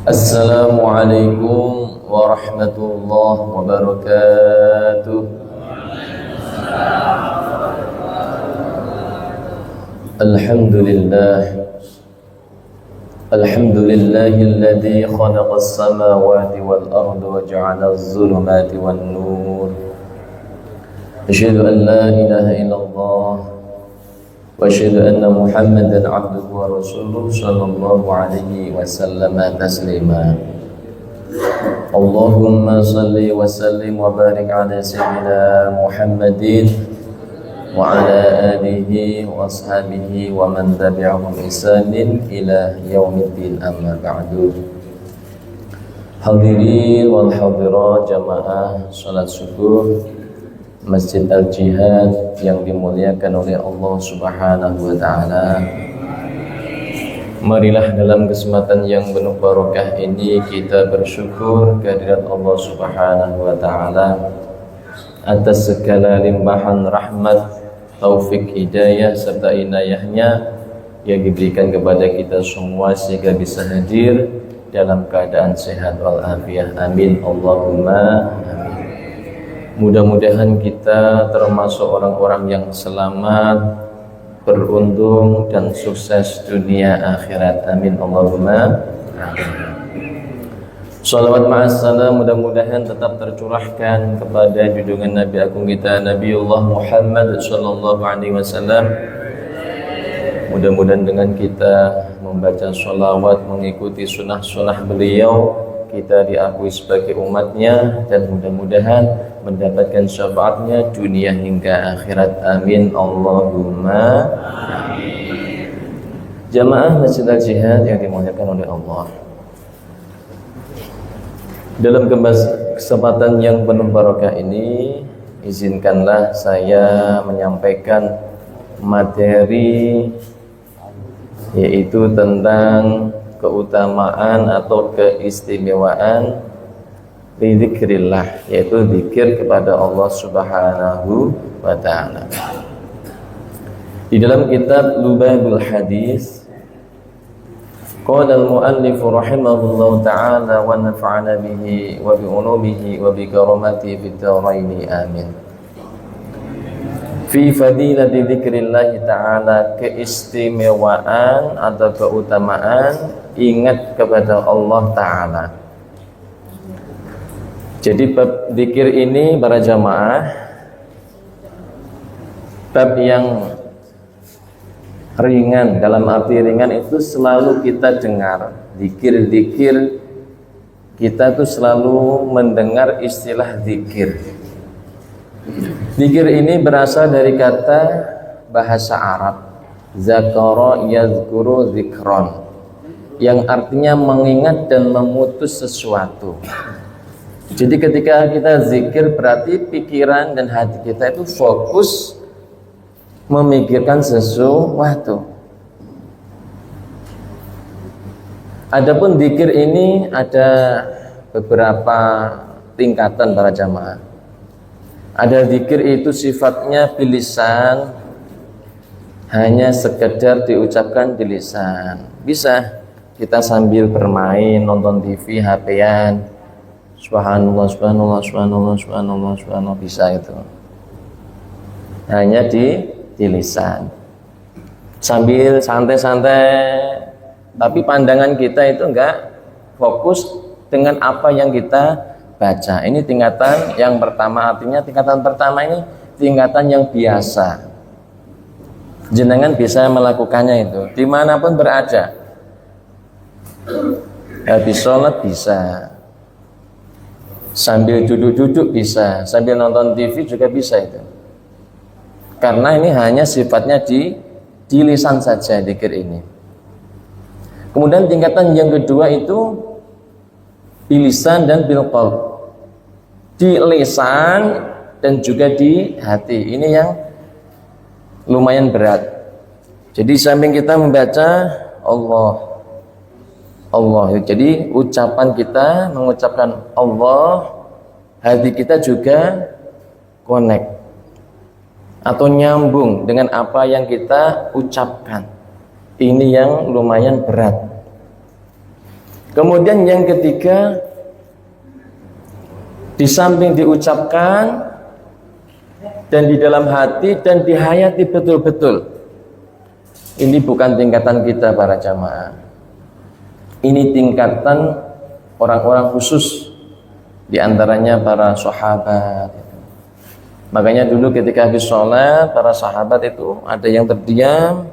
Assalamualaikum warahmatullahi wabarakatuh. Alhamdulillahilladzi khalaqas samawati wal arda wa ja'alaz zulumati wan nur. Asyhadu an la ilaha illallah wa asyhadu anna Muhammadan abduhu wa rasuluhu sallallahu alaihi wasallam taslima. Allahumma salli wa sallim wa barik ala sayyidina Muhammadin wa ala alihi wa ashabihi wa man tabi'ahum ihsanin ila yaumiddin, amma ba'du. Hadirin wal hadirat jamaah salat subuh Masjid Al-Jihad yang dimuliakan oleh Allah Subhanahu wa taala. Marilah dalam kesempatan yang penuh barokah ini kita bersyukur kehadirat Allah Subhanahu wa taala atas segala limpahan rahmat, taufik, hidayah serta inayahnya yang diberikan kepada kita semua sehingga bisa hadir dalam keadaan sehat walafiat. Amin Allahumma amin. Mudah-mudahan kita termasuk orang-orang yang selamat, beruntung dan sukses dunia akhirat. Amin Allahumma amin. Shalawat ma'assalam mudah-mudahan tetap tercurahkan kepada junjungan Nabi agung kita Nabiullah Muhammad sallallahu alaihi wasallam. Mudah-mudahan dengan kita membaca sholawat, mengikuti sunnah-sunnah beliau, kita diakui sebagai umatnya dan mudah-mudahan mendapatkan syafaatnya dunia hingga akhirat. Amin Allahumma amin. Jamaah Masjid Al-Jihad yang dimuliakan oleh Allah, dalam kesempatan yang penuh barokah ini, izinkanlah saya menyampaikan materi yaitu tentang keutamaan atau keistimewaan dzikrillah, yaitu zikir kepada Allah Subhanahu wa taala. Di dalam kitab Lubabul Hadis, qala al-muallif rahimahullahu ta'ala wa nafa'ana bihi wa bi ulumihi wa bi karamatihi fid dharain amin. Fi fadilati dzikrillah ta'ala, keistimewaan atau keutamaan ingat kepada Allah taala. Jadi bab dzikir ini para jamaah bab yang ringan, dalam arti ringan itu selalu kita dengar. Zikir-zikir kita tuh selalu mendengar istilah zikir. Zikir ini berasal dari kata bahasa Arab zakara yazkuru zikron, yang artinya mengingat dan memutus sesuatu. Jadi ketika kita zikir berarti pikiran dan hati kita itu fokus memikirkan sesuatu. Adapun zikir ini ada beberapa tingkatan para jamaah. Ada zikir itu sifatnya bilisan, hanya sekedar diucapkan di lisan. Bisa kita sambil bermain, nonton TV, HP-an, subhanallah, subhanallah, subhanallah, subhanallah, subhanallah, bisa itu. Hanya di lisan. Sambil santai-santai, tapi pandangan kita itu enggak fokus dengan apa yang kita baca. Ini tingkatan yang pertama, artinya tingkatan pertama ini tingkatan yang biasa. Jenengan bisa melakukannya itu dimanapun berada. Habis sholat bisa, sambil duduk-duduk bisa, sambil nonton TV juga bisa itu. Karena ini hanya sifatnya di lisan saja zikir ini. Kemudian tingkatan yang kedua itu bilisan dan bil qalb, di lisan dan juga di hati. Ini yang lumayan berat. Jadi samping kita membaca Allah, jadi ucapan kita mengucapkan Allah, hati kita juga connect atau nyambung dengan apa yang kita ucapkan. Ini yang lumayan berat. Kemudian yang ketiga, di samping diucapkan dan di dalam hati dan dihayati betul-betul. Ini bukan tingkatan kita para jamaah. Ini tingkatan orang-orang khusus, di antaranya para sahabat. Makanya dulu ketika habis sholat, para sahabat itu ada yang terdiam.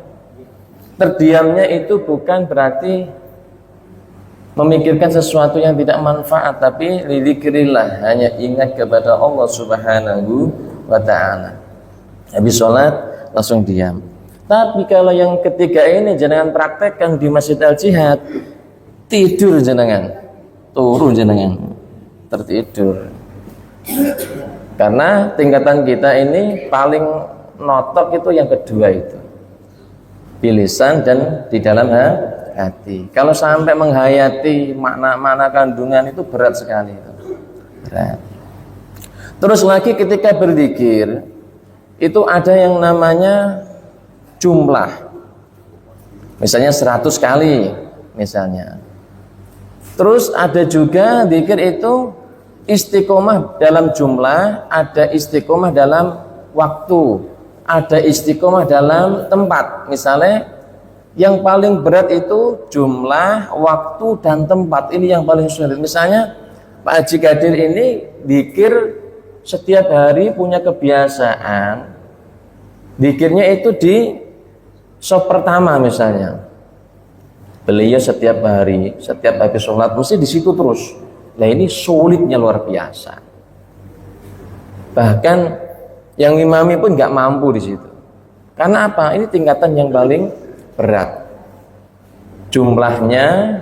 Terdiamnya itu bukan berarti memikirkan sesuatu yang tidak manfaat, tapi lidzikrillah, hanya ingat kepada Allah Subhanahu wa ta'ala. Habis sholat langsung diam. Tapi kalau yang ketiga ini jenengan praktekkan di Masjid Al-Jihad, tidur jenengan, turu jenengan, tertidur. Karena tingkatan kita ini paling notok itu yang kedua itu, di lisan dan di dalam hati. Kalau sampai menghayati makna-makna kandungan itu berat sekali itu. Berat. Terus lagi ketika berzikir itu ada yang namanya jumlah. Misalnya 100 kali misalnya. Terus ada juga zikir itu istiqomah dalam jumlah, ada istiqomah dalam waktu, ada istiqomah dalam tempat. Misalnya yang paling berat itu jumlah, waktu, dan tempat. Ini yang paling sulit. Misalnya Pak Haji Qadir ini zikir setiap hari punya kebiasaan zikirnya itu di sop pertama misalnya. Beliau setiap hari, setiap habis sholat mesti di situ terus. Nah ini sulitnya luar biasa. Bahkan yang imami pun nggak mampu di situ. Karena apa? Ini tingkatan yang paling berat. Jumlahnya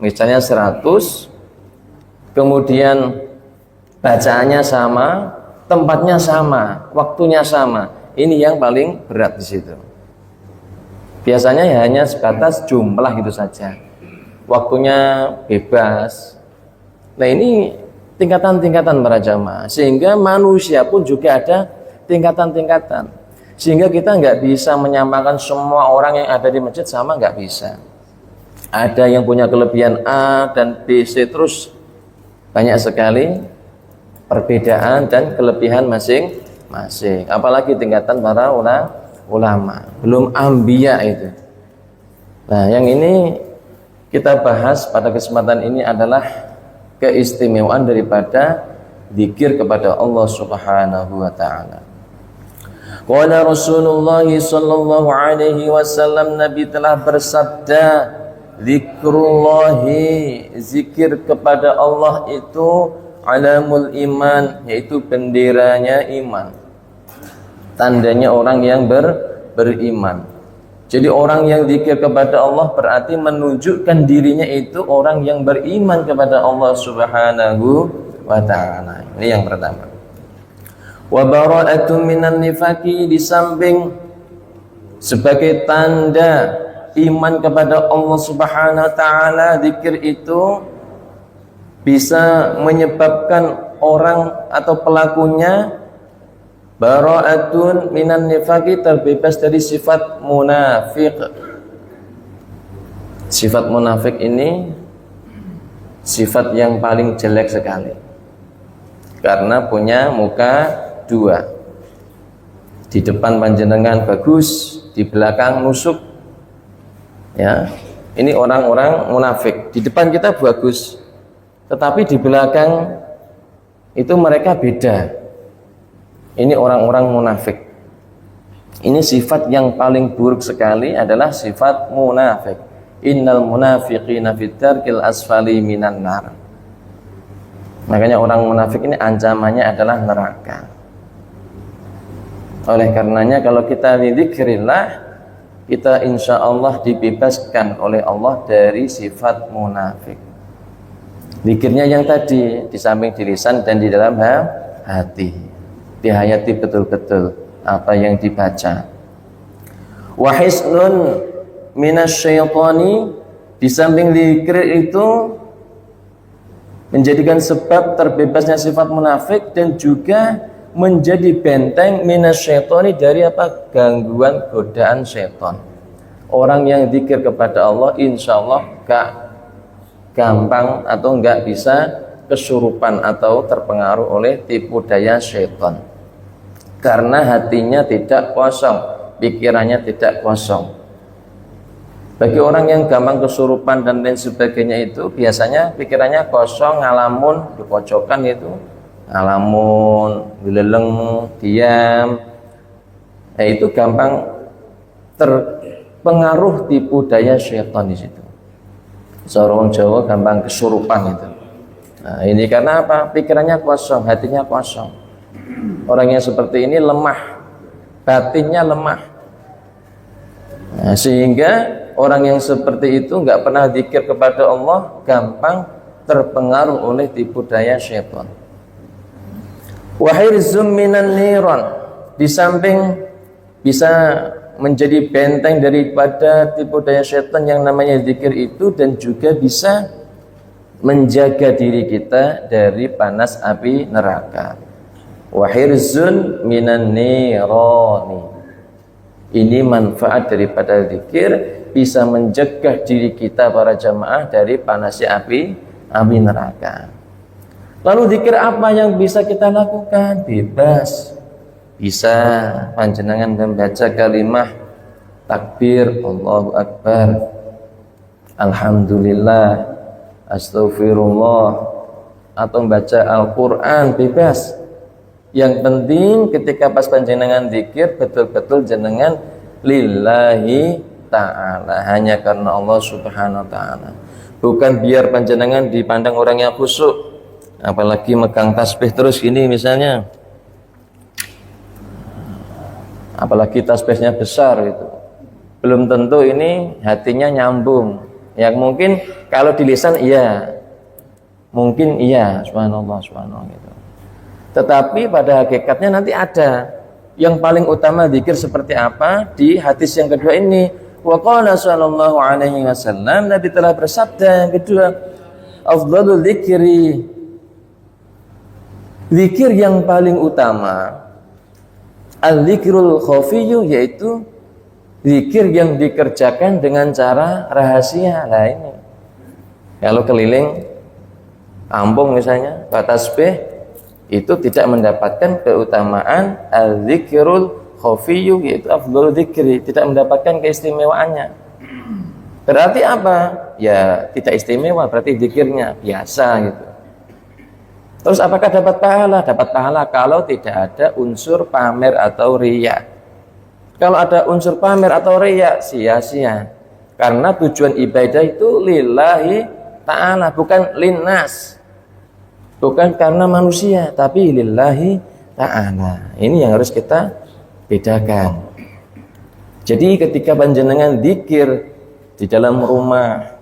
misalnya 100, kemudian bacaannya sama, tempatnya sama, waktunya sama. Ini yang paling berat di situ. Biasanya ya hanya sebatas jumlah itu saja. Waktunya bebas. Nah ini tingkatan-tingkatan para jamaah. Sehingga manusia pun juga ada tingkatan-tingkatan. Sehingga kita nggak bisa menyamakan semua orang yang ada di masjid sama, nggak bisa. Ada yang punya kelebihan A dan B, C, terus banyak sekali perbedaan dan kelebihan masing-masing. Apalagi tingkatan para ulama, belum anbiya itu. Nah yang ini kita bahas pada kesempatan ini adalah keistimewaan daripada zikir kepada Allah Subhanahu wa ta'ala. Qala Rasulullah sallallahu alaihi wasallam, Nabi telah bersabda, zikrullahi, zikir kepada Allah itu alamul iman, yaitu benderanya iman, tandanya orang yang beriman. Jadi orang yang zikir kepada Allah berarti menunjukkan dirinya itu orang yang beriman kepada Allah Subhanahu wa ta'ala. Ini yang pertama. Wa bara'atun minan nifaqi, di samping sebagai tanda iman kepada Allah Subhanahu wa ta'ala, zikir itu bisa menyebabkan orang atau pelakunya bara'atun minan nifaqi, terbebas dari sifat munafik. Sifat munafik ini sifat yang paling jelek sekali, karena punya muka dua. Di depan panjenengan bagus, di belakang nusuk. Ya, ini orang-orang munafik. Di depan kita bagus, tetapi di belakang itu mereka beda. Ini orang-orang munafik. Ini sifat yang paling buruk sekali, adalah sifat munafik. Innal munafiqina fit darkil asfali minan nar. Makanya orang munafik ini ancamannya adalah neraka. Oleh karenanya kalau kita dzikrillah, kita insya Allah dibebaskan oleh Allah dari sifat munafik. Zikirnya yang tadi, di samping di lisan dan di dalam hati, dihayati betul-betul apa yang dibaca. Wa hisnun minasyaitani, di samping zikir itu menjadikan sebab terbebasnya sifat munafik dan juga menjadi benteng minasyaitani, dari apa? Gangguan, godaan syaitan. Orang yang zikir kepada Allah insya Allah gak gampang atau enggak bisa kesurupan atau terpengaruh oleh tipu daya syaitan. Karena hatinya tidak kosong, pikirannya tidak kosong. Bagi orang yang gampang kesurupan dan lain sebagainya itu biasanya pikirannya kosong, ngalamun di pojokan itu, ngalamun, dileleng, diam. Nah, itu gampang terpengaruh tipu daya syaitan di situ. Seorang Jawa gampang kesurupan itu. Nah, ini karena apa? Pikirannya kosong, hatinya kosong. Orang yang seperti ini lemah, batinnya lemah. Nah, sehingga orang yang seperti itu nggak pernah zikir kepada Allah, gampang terpengaruh oleh tipu daya syaitan. Wahirzum minan niran, di samping bisa menjadi benteng daripada tipu daya syaitan yang namanya zikir itu, dan juga bisa menjaga diri kita dari panas api neraka. Wahirzun minan nirani, ini manfaat daripada zikir, bisa mencegah diri kita para jamaah dari panasnya api neraka. Lalu zikir apa yang bisa kita lakukan? Bebas. Bisa panjenengan membaca kalimah takbir, Allahu Akbar, Alhamdulillah, Astaghfirullah, atau membaca Al-Quran, bebas. Yang penting ketika pas panjenengan zikir, betul-betul jenengan lillahi ta'ala, hanya karena Allah subhanahu wa ta'ala. Bukan biar panjenengan dipandang orang yang khusyuk, apalagi megang tasbih terus gini misalnya, apalagi tasbihnya besar gitu, belum tentu ini hatinya nyambung. Yang mungkin kalau di lisan iya, mungkin iya, subhanallah, subhanallah gitu. Tetapi pada hakikatnya nanti ada yang paling utama zikir seperti apa di hadis yang kedua ini. Wa qala sallallahu alaihi wasallam, Nabi telah bersabda yang kedua, afdhalul dzikri, zikir yang paling utama, al-dzikrul khafiyyu, yaitu zikir yang dikerjakan dengan cara rahasia. Nah ini kalau keliling kampung misalnya tasbih, itu tidak mendapatkan keutamaan al-dzikrul khafiyyu, yaitu afdhalul dzikri, tidak mendapatkan keistimewaannya. Berarti apa? Ya tidak istimewa, berarti zikirnya biasa gitu. Terus apakah dapat pahala? Dapat pahala kalau tidak ada unsur pamer atau riya. Kalau ada unsur pamer atau riya, sia-sia. Karena tujuan ibadah itu lillahi ta'ala, bukan linnas. Bukan karena manusia, tapi lillahi ta'ala. Ini yang harus kita bedakan. Jadi ketika panjenengan zikir di dalam rumah,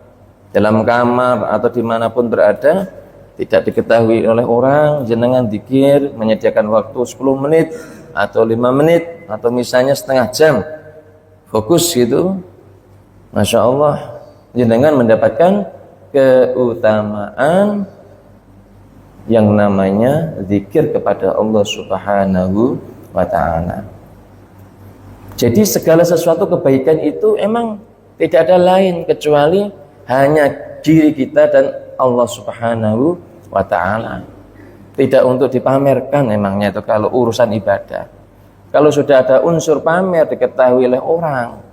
dalam kamar, atau dimanapun berada, tidak diketahui oleh orang, jenengan zikir, menyediakan waktu 10 menit, atau 5 menit, atau misalnya setengah jam, fokus gitu, Masya Allah, jenengan mendapatkan keutamaan yang namanya zikir kepada Allah subhanahu wa ta'ala. Jadi segala sesuatu kebaikan itu emang tidak ada lain kecuali hanya diri kita dan Allah subhanahu wa ta'ala. Tidak untuk dipamerkan emangnya itu kalau urusan ibadah. Kalau sudah ada unsur pamer diketahui oleh orang,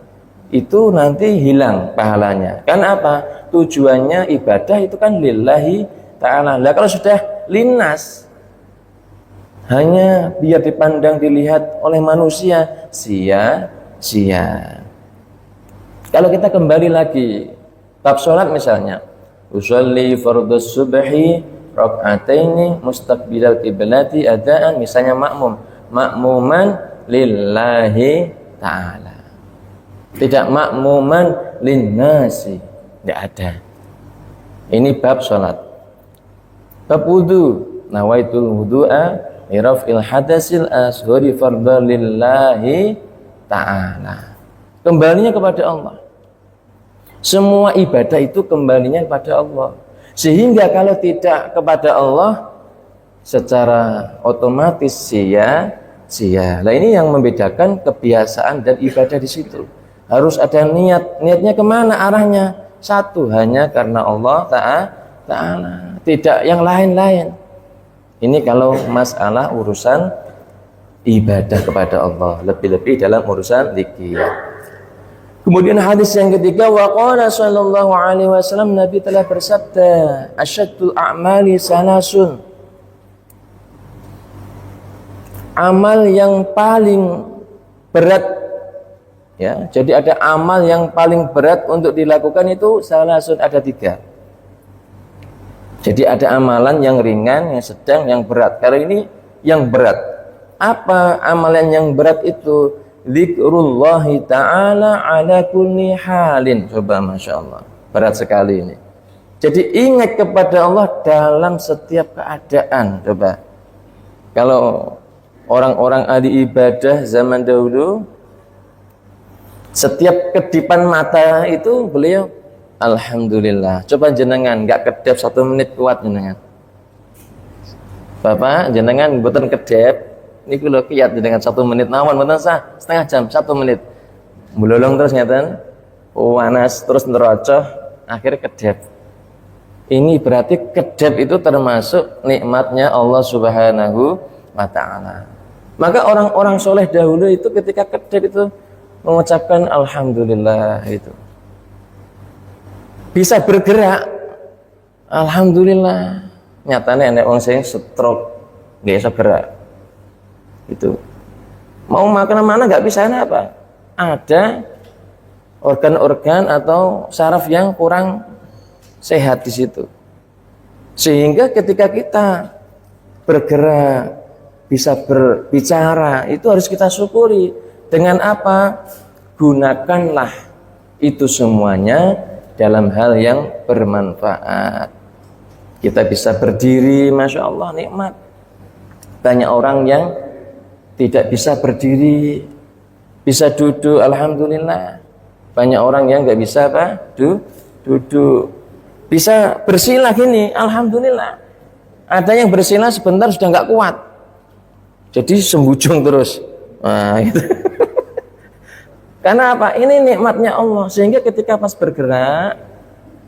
itu nanti hilang pahalanya. Kan apa? Tujuannya ibadah itu kan lillahi ta'ala. Nah, kalau sudah linnas, hanya biar dipandang dilihat oleh manusia, sia-sia. Kalau kita kembali lagi bab sholat misalnya, usolli fardhus subhi rak'ataini mustaqbilal qiblati adaan, misalnya makmuman lillahi ta'ala, tidak makmuman linnasi, tidak ada. Ini bab sholat. Bab wudu, nawaitul wudu'a irafil hadasil asghari fardha lillahi ta'ala. Kembalinya kepada Allah. Semua ibadah itu kembalinya kepada Allah. Sehingga kalau tidak kepada Allah, secara otomatis sia-sia. Nah ini yang membedakan kebiasaan dan ibadah di situ. Harus ada niat. Niatnya kemana arahnya? satu, hanya karena Allah Ta'ala, tidak yang lain-lain. Ini kalau masalah urusan ibadah kepada Allah, lebih-lebih dalam urusan zikir. Kemudian hadis yang ketiga, wa qala sallallahu alaihi wasallam, Nabi telah bersabda, asyaddul a'mali salasun, amal yang paling berat, ya, jadi ada amal yang paling berat untuk dilakukan itu salasun, ada 3. Jadi ada amalan yang ringan, yang sedang, yang berat. Karena ini yang berat. Apa amalan yang berat itu? Zikrullahi ta'ala ala kulli halin. Coba, Masya Allah, berat sekali ini. Jadi ingat kepada Allah dalam setiap keadaan. Coba, kalau orang-orang ahli ibadah zaman dahulu, setiap kedipan mata itu beliau alhamdulillah. Coba jenengan nggak kedap 1 menit kuat jenengan. Bapak jenengan mboten kedap niku lho kiyat dengan 1 menit mawon mboten sah, setengah jam 1 menit. Melolong terus ngeten. Panas terus nerocoh akhirnya kedap. Ini berarti kedap itu termasuk nikmatnya Allah Subhanahu wa taala. Maka orang-orang soleh dahulu itu ketika kedap itu mengucapkan alhamdulillah itu. Bisa bergerak, alhamdulillah. Nyatanya enek wong sing stroke, nggak bisa gerak. Itu mau makan mana nggak bisa, apa? Ada organ-organ atau saraf yang kurang sehat di situ. Sehingga ketika kita bergerak, bisa berbicara, itu harus kita syukuri. Dengan apa? Gunakanlah itu semuanya dalam hal yang bermanfaat. Kita bisa berdiri, Masya Allah, nikmat. Banyak orang yang tidak bisa berdiri, bisa duduk, alhamdulillah. Banyak orang yang nggak bisa apa? Duduk. Bisa bersila gini, alhamdulillah. Ada yang bersila sebentar sudah nggak kuat, jadi sembujung terus. Nah, gitu. Karena apa? Ini nikmatnya Allah. Sehingga ketika pas bergerak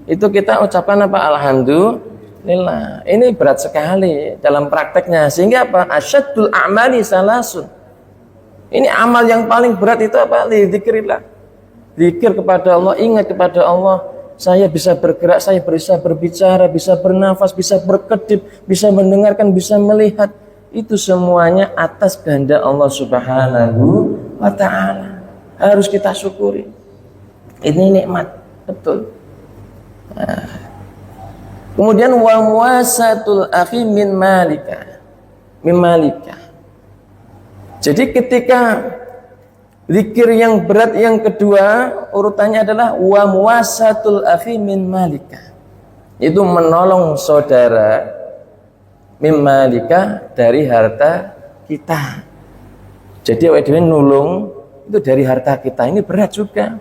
itu kita ucapkan apa? Alhamdulillah. Ini berat sekali dalam prakteknya. Sehingga apa? Asyaddul a'mali salasun. Ini amal yang paling berat itu apa? Zikrillah. Zikir kepada Allah, ingat kepada Allah. Saya bisa bergerak, saya bisa berbicara, bisa bernafas, bisa berkedip, bisa mendengarkan, bisa melihat. Itu semuanya atas kehendak Allah Subhanahu wa ta'ala. Harus kita syukuri. Ini nikmat, betul. Nah. Kemudian wa muwasatul akhi min malika. Jadi ketika zikir yang berat yang kedua urutannya adalah wa muwasatul akhi min malika. Itu menolong saudara min malika dari harta kita. Jadi awake dhewe nulung itu dari harta kita, ini berat juga.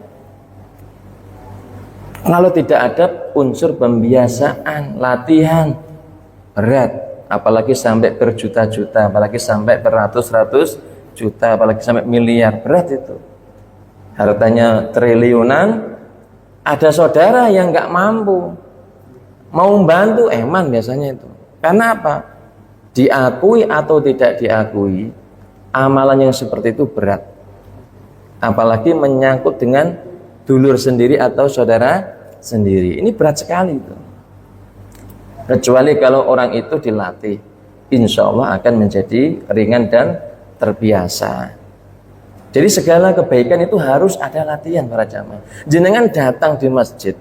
Kalau tidak ada unsur pembiasaan, latihan, berat. Apalagi sampai berjuta-juta, apalagi sampai beratus-ratus juta, apalagi sampai miliar, berat itu. Hartanya triliunan, ada saudara yang nggak mampu, mau membantu, eman biasanya itu. Karena apa? Diakui atau tidak diakui, amalan yang seperti itu berat. Apalagi menyangkut dengan dulur sendiri atau saudara sendiri. Ini berat sekali itu. Kecuali kalau orang itu dilatih, insya Allah akan menjadi ringan dan terbiasa. Jadi segala kebaikan itu harus ada latihan para jamaah. Jenengan datang di masjid,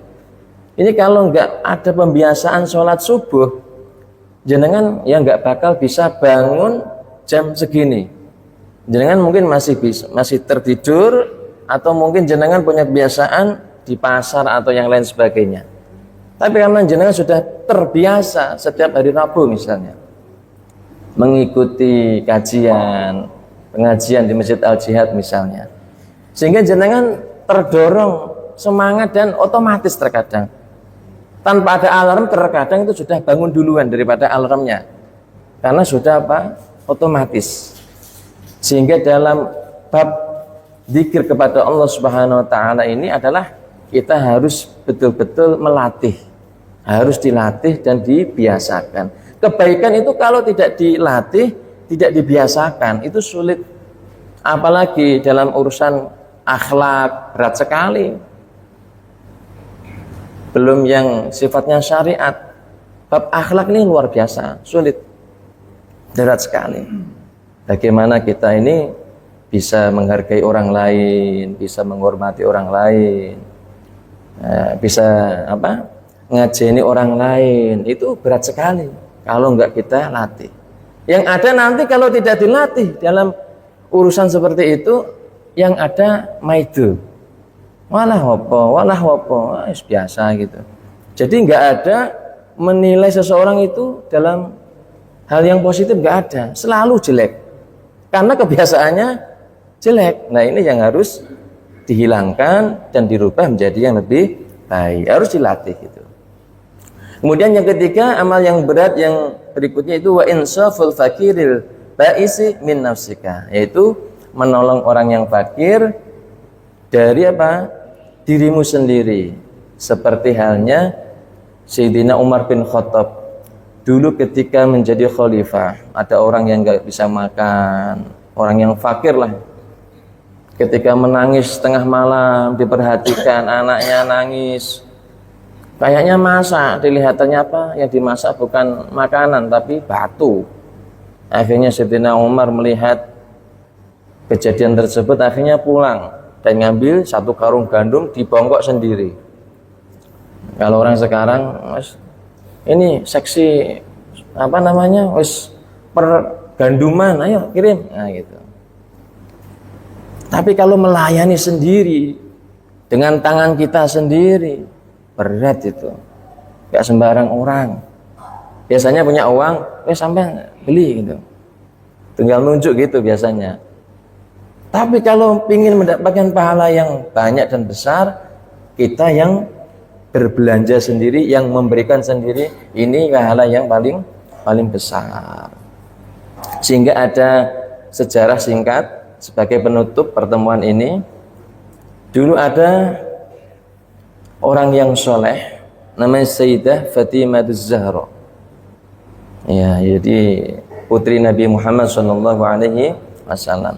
ini kalau nggak ada pembiasaan sholat subuh, jenengan ya nggak bakal bisa bangun jam segini. Jenengan mungkin masih tertidur, atau mungkin jenengan punya kebiasaan di pasar atau yang lain sebagainya. Tapi karena jenengan sudah terbiasa setiap hari Rabu misalnya mengikuti pengajian di Masjid Al-Jihad misalnya, sehingga jenengan terdorong semangat dan otomatis terkadang tanpa ada alarm, terkadang itu sudah bangun duluan daripada alarmnya, karena sudah apa? Otomatis. Sehingga dalam bab zikir kepada Allah Subhanahu wa taala ini adalah kita harus betul-betul melatih, harus dilatih dan dibiasakan. Kebaikan itu kalau tidak dilatih, tidak dibiasakan, itu sulit. Apalagi dalam urusan akhlak, berat sekali. Belum yang sifatnya syariat, bab akhlak ini luar biasa, sulit, berat sekali. Bagaimana kita ini bisa menghargai orang lain, bisa menghormati orang lain, bisa ngajeni orang lain, itu berat sekali kalau enggak kita latih. Yang ada nanti kalau tidak dilatih dalam urusan seperti itu, yang ada maidu, walah wopo, biasa gitu. Jadi enggak ada menilai seseorang itu dalam hal yang positif, enggak ada, selalu jelek karena kebiasaannya jelek. Nah, ini yang harus dihilangkan dan dirubah menjadi yang lebih baik, harus dilatih gitu. Kemudian yang ketiga, amal yang berat yang berikutnya itu wa insaful fakiril baisi min nafsika, yaitu menolong orang yang fakir dari dirimu sendiri. Seperti halnya Sayyidina Umar bin Khattab dulu ketika menjadi khalifah, ada orang yang nggak bisa makan, orang yang fakir lah. Ketika menangis tengah malam, diperhatikan anaknya nangis, kayaknya masak, dilihatannya yang dimasak bukan makanan tapi batu. Akhirnya Sayyidina Umar melihat kejadian tersebut, akhirnya pulang dan ngambil 1 karung gandum, dibongkok sendiri. Kalau orang sekarang, ini seksi perganduman, ayo kirim, nah gitu. Tapi kalau melayani sendiri dengan tangan kita sendiri, berat itu, gak sembarang orang. Biasanya punya uang, sampai beli gitu, tinggal nunjuk gitu biasanya. Tapi kalau ingin mendapatkan pahala yang banyak dan besar, kita yang berbelanja sendiri, yang memberikan sendiri, ini pahala yang paling besar. Sehingga ada sejarah singkat sebagai penutup pertemuan ini. Dulu ada orang yang soleh namanya Sayyidah Fatimah Az-Zahra. Ya, jadi putri Nabi Muhammad SAW.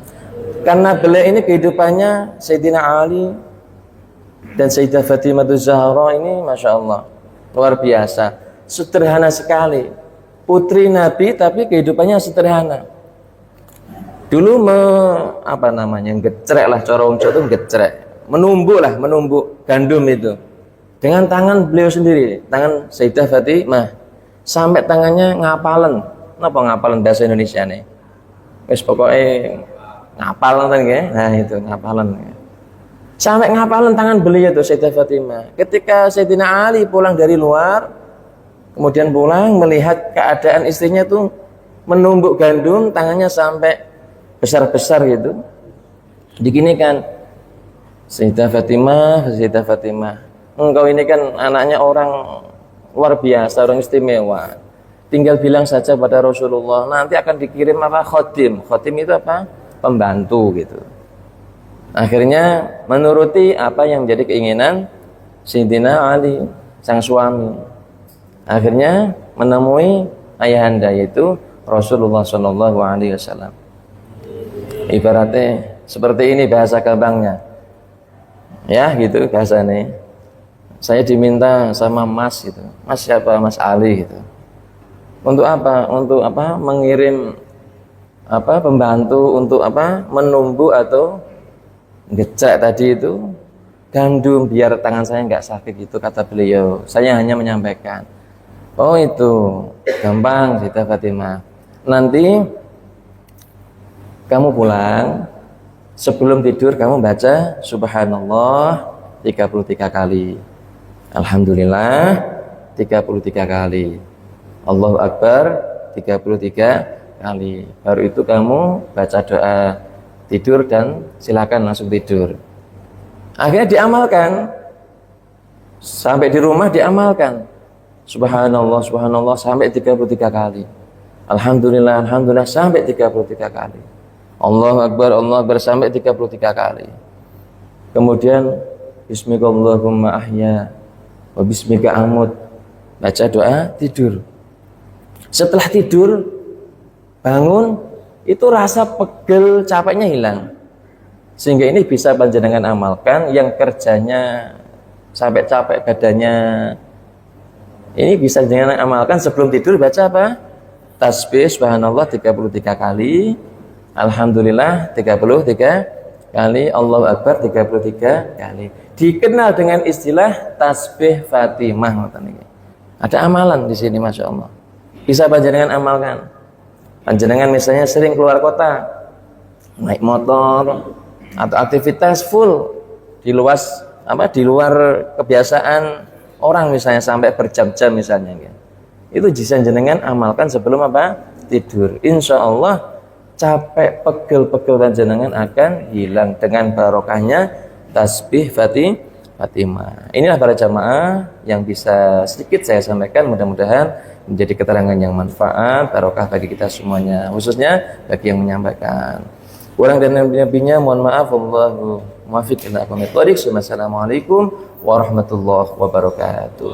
Karena beliau ini kehidupannya Sayyidina Ali dan Sayyidah Fatimah Az-Zahra ini Masya Allah luar biasa, sederhana sekali. Putri Nabi tapi kehidupannya sederhana. Dulu gecrek lah, cara wong Jawa itu gecrek, menumbuk gandum itu dengan tangan beliau sendiri, tangan Sayyidah Fatimah, sampai tangannya ngapalen. Napa ngapalen bahasa Indonesia nih? Wis pokoknya ngapalen kan ya. Nah itu ngapalen. Sampai ngapalen tangan beliau itu Sayyidah Fatimah. Ketika Sayyidina Ali pulang dari luar, kemudian pulang melihat keadaan istrinya tuh menumbuk gandum, tangannya sampai besar-besar gitu. Diginikan, Sayyidah Fatimah, engkau ini kan anaknya orang luar biasa, orang istimewa. Tinggal bilang saja pada Rasulullah, nanti akan dikirim khotim. Khotim itu pembantu gitu. Akhirnya menuruti apa yang menjadi keinginan Sayyidina Ali, sang suami. Akhirnya menemui ayahanda, yaitu Rasulullah SAW. Ibaratnya seperti ini bahasa gampangnya, ya gitu bahasanya. Saya diminta sama Mas gitu, Mas siapa? Mas Ali gitu. Untuk apa? Untuk mengirim pembantu untuk menumbuk atau ngecek tadi itu gandum biar tangan saya nggak sakit gitu, kata beliau. Saya hanya menyampaikan. Oh itu gampang, Sayyidah Fatimah. Nanti kamu pulang, sebelum tidur kamu baca Subhanallah 33 kali, Alhamdulillah 33 kali, Allahu Akbar 33 kali. Baru itu kamu baca doa tidur dan silakan langsung tidur. Akhirnya diamalkan, sampai di rumah diamalkan Subhanallah sampai 33 kali, Alhamdulillah sampai 33 kali, Allahu Akbar sampai 33 kali. Kemudian bismika Allahumma ahya wa bismika amut, baca doa tidur. Setelah tidur bangun, itu rasa pegel capeknya hilang, sehingga ini bisa panjenengan amalkan. Yang kerjanya sampai capek badannya, ini bisa panjenengan amalkan sebelum tidur. Baca apa? Tasbih subhanallah 33 kali, alhamdulillah 33 kali, Allahu akbar 33 kali. Dikenal dengan istilah tasbih Fatimah. Ada amalan di sini, masya Allah, bisa panjenengan amalkan. Panjenengan misalnya sering keluar kota, naik motor atau aktivitas full di luar kebiasaan orang, misalnya sampai berjam-jam misalnya, itu bisa panjenengan amalkan sebelum tidur. Insya Allah capek pegel-pegel panjenengan akan hilang dengan barokahnya tasbih Fatimah. Inilah para jamaah yang bisa sedikit saya sampaikan, mudah-mudahan menjadi keterangan yang manfaat, barokah bagi kita semuanya, khususnya bagi yang menyampaikan. Kurang dan lebihnya mohon maaf. Wallahu muwaffiq ila aqwamit thoriq. Wassalamualaikum warahmatullahi wabarakatuh.